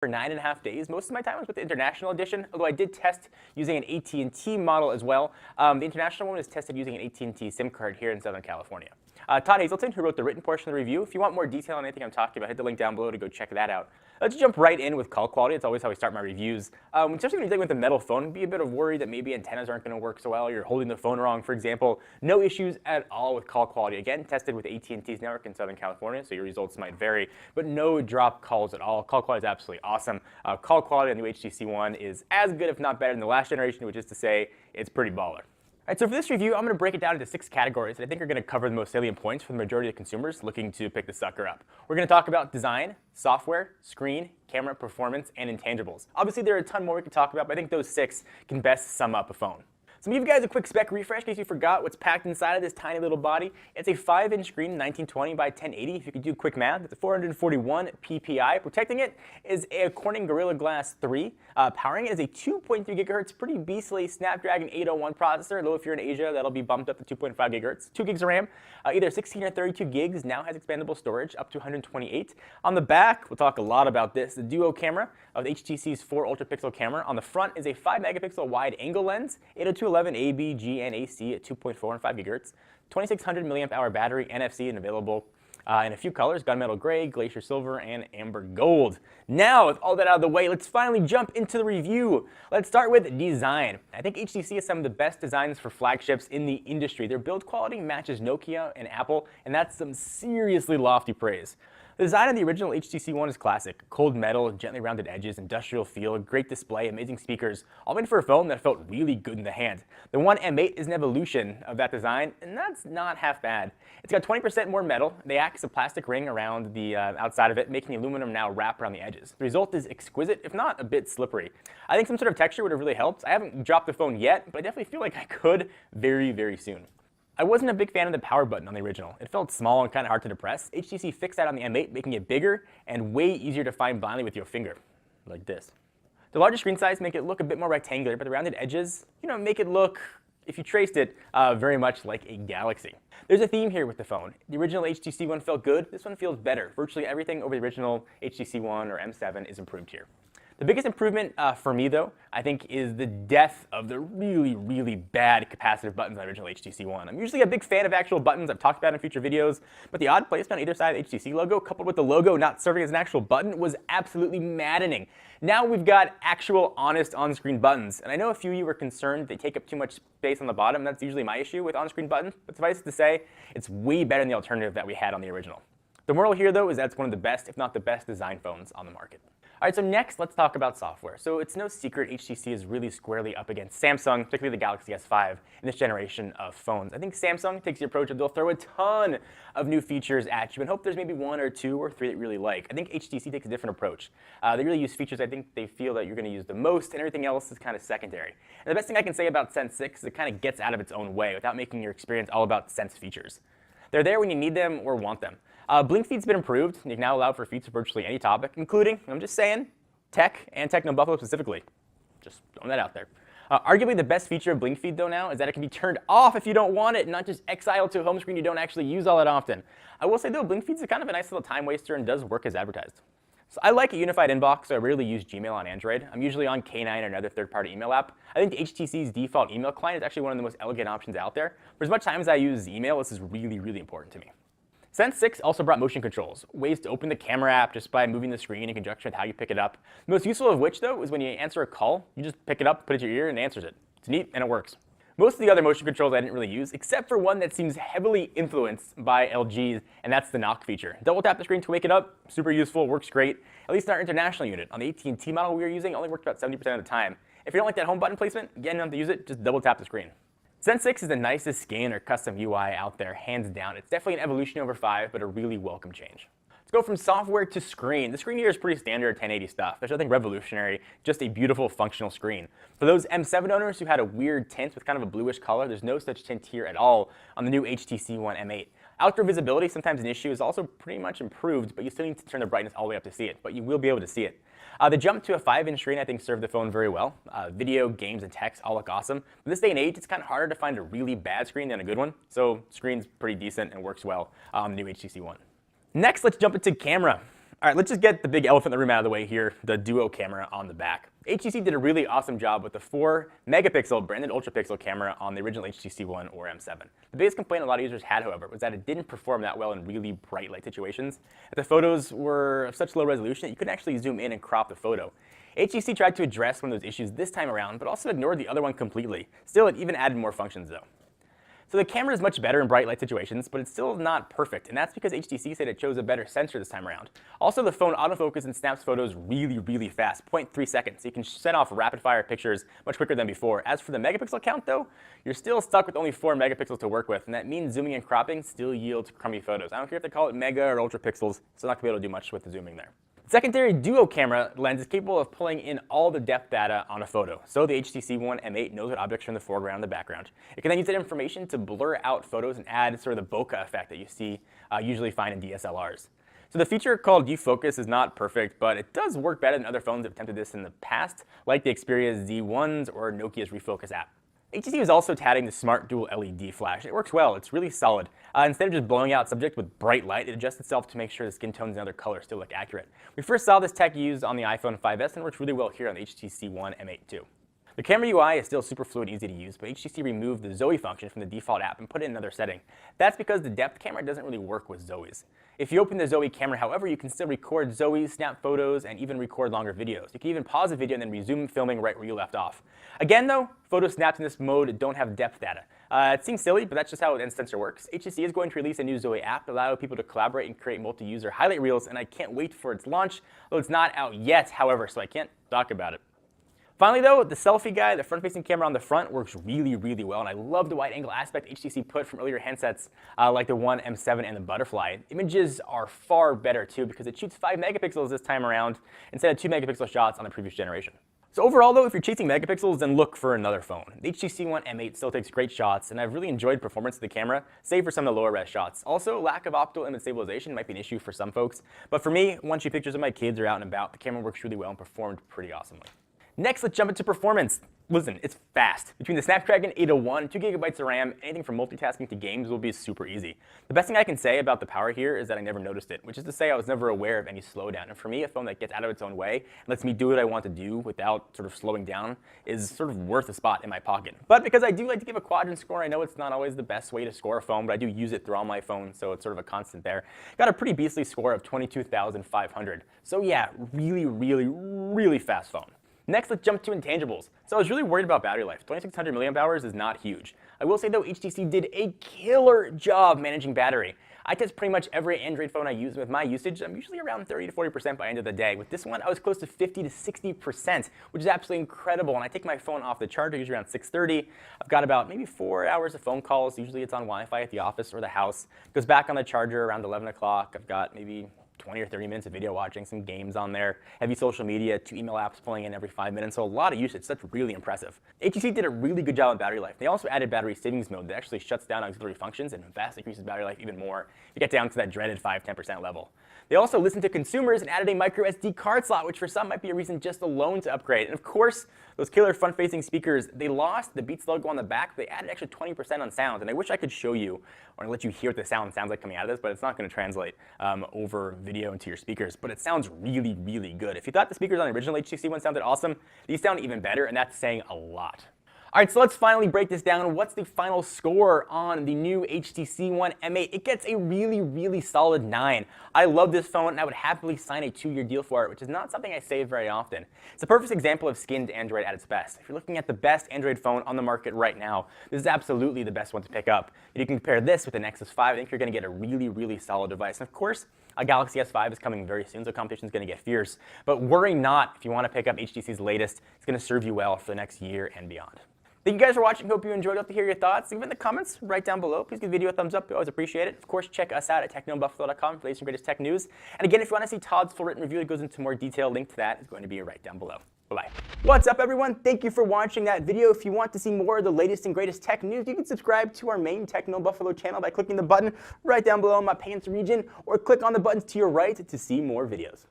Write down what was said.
for 9.5 days. Most of my time was with the international edition, although I did test using an AT&T model as well. The international one is tested using an AT&T SIM card here in Southern California. Todd Hazelton, who wrote the written portion of the review. If you want more detail on anything I'm talking about, hit the link down below to go check that out. Let's jump right in with call quality. It's always how we start my reviews. Especially when you're dealing with a metal phone, be a bit of worry that maybe antennas aren't going to work so well, you're holding the phone wrong, for example. No issues at all with call quality. Again, tested with AT&T's network in Southern California, so your results might vary, but no drop calls at all. Call quality is absolutely awesome. Call quality on the new HTC One is as good, if not better, than the last generation, which is to say, it's pretty baller. All right, so for this review, I'm going to break it down into 6 categories that I think are going to cover the most salient points for the majority of consumers looking to pick the sucker up. We're going to talk about design, software, screen, camera, performance, and intangibles. Obviously, there are a ton more we could talk about, but I think those 6 can best sum up a phone. So I'm going to give you guys a quick spec refresh in case you forgot what's packed inside of this tiny little body. It's a 5-inch screen, 1920 by 1080. If you could do quick math, it's a 441 ppi. Protecting it is a Corning Gorilla Glass 3. Powering it is a 2.3 gigahertz, pretty beastly Snapdragon 801 processor. Though if you're in Asia, that'll be bumped up to 2.5 gigahertz. 2 gigs of RAM, either 16 or 32 gigs. Now has expandable storage up to 128. On the back, we'll talk a lot about this. The duo camera of HTC's 4 ultra-pixel camera. On the front is a 5-megapixel wide-angle lens, 802.11 AB, G, and AC at 2.4 and 5 gigahertz, 2600 milliamp hour battery, NFC, and available in a few colors: gunmetal gray, glacier silver, and amber gold. Now, with all that out of the way, let's finally jump into the review. Let's start with design. I think HTC has some of the best designs for flagships in the industry. Their build quality matches Nokia and Apple, and that's some seriously lofty praise. The design of the original HTC One is classic. Cold metal, gently rounded edges, industrial feel, great display, amazing speakers, all made for a phone that felt really good in the hand. The One M8 is an evolution of that design, and that's not half bad. It's got 20% more metal. They act as a plastic ring around the outside of it, making the aluminum now wrap around the edges. The result is exquisite, if not a bit slippery. I think some sort of texture would have really helped. I haven't dropped the phone yet, but I definitely feel like I could very, very soon. I wasn't a big fan of the power button on the original. It felt small and kind of hard to depress. HTC fixed that on the M8, making it bigger and way easier to find blindly with your finger, like this. The larger screen size make it look a bit more rectangular, but the rounded edges, make it look, if you traced it, very much like a galaxy. There's a theme here with the phone. The original HTC One felt good. This one feels better. Virtually everything over the original HTC One or M7 is improved here. The biggest improvement for me, though, I think, is the death of the really, really bad capacitive buttons on the original HTC One. I'm usually a big fan of actual buttons. I've talked about it in future videos, but the odd placement on either side of the HTC logo, coupled with the logo not serving as an actual button, was absolutely maddening. Now we've got actual, honest on-screen buttons, and I know a few of you were concerned they take up too much space on the bottom. That's usually my issue with on-screen buttons, but suffice it to say, it's way better than the alternative that we had on the original. The moral here, though, is that it's one of the best, if not the best, design phones on the market. All right, so next, let's talk about software. So it's no secret HTC is really squarely up against Samsung, particularly the Galaxy S5, in this generation of phones. I think Samsung takes the approach that they'll throw a ton of new features at you and hope there's maybe 1 or 2 or 3 that you really like. I think HTC takes a different approach. They really use features I think they feel that you're going to use the most, and everything else is kind of secondary. And the best thing I can say about Sense 6 is it kind of gets out of its own way without making your experience all about Sense features. They're there when you need them or want them. Blink feed's been improved. You can now allow for feeds for virtually any topic, including, I'm just saying, tech and Techno Buffalo specifically. Just throwing that out there. Arguably the best feature of Blink Feed, though, now is that it can be turned off if you don't want it, not just exiled to a home screen you don't actually use all that often. I will say, though, Blink Feed's kind of a nice little time waster and does work as advertised. So I like a unified inbox, so I rarely use Gmail on Android. I'm usually on K9 or another third-party email app. I think HTC's default email client is actually one of the most elegant options out there. For as much time as I use email, this is really, really important to me. Sense 6 also brought motion controls, ways to open the camera app just by moving the screen in conjunction with how you pick it up. The most useful of which, though, is when you answer a call, you just pick it up, put it to your ear, and it answers it. It's neat, and it works. Most of the other motion controls I didn't really use, except for one that seems heavily influenced by LG's, and that's the knock feature. Double tap the screen to wake it up, super useful, works great, at least in our international unit. On the AT&T model we were using, it only worked about 70% of the time. If you don't like that home button placement, again, you don't have to use it, just double tap the screen. Sense 6 is the nicest skin or custom UI out there, hands down. It's definitely an evolution over 5, but a really welcome change. Let's go from software to screen. The screen here is pretty standard 1080 stuff. There's nothing revolutionary, just a beautiful functional screen. For those M7 owners who had a weird tint with kind of a bluish color, there's no such tint here at all on the new HTC One M8. Outdoor visibility, sometimes an issue, is also pretty much improved, but you still need to turn the brightness all the way up to see it, but you will be able to see it. The jump to a 5-inch screen, I think, served the phone very well. Video, games, and text all look awesome. But this day and age, it's kind of harder to find a really bad screen than a good one, so screen's pretty decent and works well on the new HTC One. Next, let's jump into camera. All right, let's just get the big elephant in the room out of the way here, the duo camera on the back. HTC did a really awesome job with the 4-megapixel branded ultra-pixel camera on the original HTC One or M7. The biggest complaint a lot of users had, however, was that it didn't perform that well in really bright light situations. The photos were of such low resolution that you couldn't actually zoom in and crop the photo. HTC tried to address one of those issues this time around, but also ignored the other one completely. Still, it even added more functions though. So the camera is much better in bright light situations, but it's still not perfect, and that's because HTC said it chose a better sensor this time around. Also, the phone autofocus and snaps photos really fast, 0.3 seconds, so you can set off rapid-fire pictures much quicker than before. As for the megapixel count, though, you're still stuck with only 4 megapixels to work with, and that means zooming and cropping still yields crummy photos. I don't care if they call it mega or ultra pixels, still not going to be able to do much with the zooming there. Secondary duo camera lens is capable of pulling in all the depth data on a photo. So the HTC One M8 knows what objects are in the foreground and the background. It can then use that information to blur out photos and add sort of the bokeh effect that you see usually find in DSLRs. So the feature called defocus is not perfect, but it does work better than other phones that have attempted this in the past, like the Xperia's Z1s or Nokia's refocus app. HTC is also touting the smart dual LED flash. It works well, it's really solid. Instead of just blowing out subject with bright light, it adjusts itself to make sure the skin tones and other colors still look accurate. We first saw this tech used on the iPhone 5S and works really well here on the HTC One M8 too. The camera UI is still super fluid and easy to use, but HTC removed the Zoe function from the default app and put it in another setting. That's because the depth camera doesn't really work with Zoe's. If you open the Zoe camera, however, you can still record Zoe's, snap photos, and even record longer videos. You can even pause the video and then resume filming right where you left off. Again though, photos snapped in this mode don't have depth data. It seems silly, but that's just how an sensor works. HTC is going to release a new Zoe app to allow people to collaborate and create multi-user highlight reels, and I can't wait for its launch, though it's not out yet, however, so I can't talk about it. Finally though, the selfie guy, the front-facing camera on the front works really well, and I love the wide-angle aspect HTC put from earlier handsets like the One M7 and the Butterfly. Images are far better too because it shoots 5 megapixels this time around instead of 2 megapixel shots on the previous generation. So overall though, if you're chasing megapixels, then look for another phone. The HTC One M8 still takes great shots, and I've really enjoyed performance of the camera, save for some of the lower res shots. Also, lack of optical image stabilization might be an issue for some folks, but for me, once you pictures of my kids are out and about, the camera works really well and performed pretty awesomely. Next, let's jump into performance. Listen, it's fast. Between the Snapdragon 801, 2 gigabytes of RAM, anything from multitasking to games will be super easy. The best thing I can say about the power here is that I never noticed it, which is to say I was never aware of any slowdown. And for me, a phone that gets out of its own way and lets me do what I want to do without sort of slowing down is sort of worth a spot in my pocket. But because I do like to give a quadrant score, I know it's not always the best way to score a phone, but I do use it through all my phones, so it's sort of a constant there. Got a pretty beastly score of 22,500. So yeah, really fast phone. Next, let's jump to intangibles. So I was really worried about battery life. 2600 milliamp hours is not huge. I will say though, HTC did a killer job managing battery. I test pretty much every Android phone I use. With my usage, I'm usually around 30 to 40% by the end of the day. With this one, I was close to 50 to 60%, which is absolutely incredible. And I take my phone off the charger usually around 6:30. I've got about maybe 4 hours of phone calls. Usually it's on Wi-Fi at the office or the house. It goes back on the charger around 11 o'clock. I've got maybe 20 or 30 minutes of video watching, some games on there, heavy social media, 2 email apps pulling in every 5 minutes, so a lot of usage. That's really impressive. HTC did a really good job on battery life. They also added battery savings mode that actually shuts down auxiliary functions and vastly increases battery life even more to get down to that dreaded 5–10% level. They also listened to consumers and added a micro SD card slot, which for some might be a reason just alone to upgrade. And of course, those killer front-facing speakers, they lost the Beats logo on the back, but they added extra 20% on sound. And I wish I could show you or let you hear what the sound sounds like coming out of this, but it's not going to translate over video into your speakers. But it sounds really good. If you thought the speakers on the original HTC One sounded awesome, these sound even better, and that's saying a lot. All right, so let's finally break this down. What's the final score on the new HTC One M8? It gets a really solid 9. I love this phone, and I would happily sign a 2-year deal for it, which is not something I say very often. It's a perfect example of skinned Android at its best. If you're looking at the best Android phone on the market right now, this is absolutely the best one to pick up. If you can compare this with the Nexus 5, I think you're going to get a really solid device. And of course, a Galaxy S5 is coming very soon, so competition is going to get fierce. But worry not if you want to pick up HTC's latest. It's going to serve you well for the next year and beyond. Thank you guys for watching. Hope you enjoyed. Love to hear your thoughts. Leave them in the comments right down below. Please give the video a thumbs up. We always appreciate it. Of course, check us out at technobuffalo.com for the latest and greatest tech news. And again, if you want to see Todd's full written review that goes into more detail, link to that is going to be right down below. Bye-bye. What's up, everyone? Thank you for watching that video. If you want to see more of the latest and greatest tech news, you can subscribe to our main Techno Buffalo channel by clicking the button right down below in my pants region, or click on the buttons to your right to see more videos.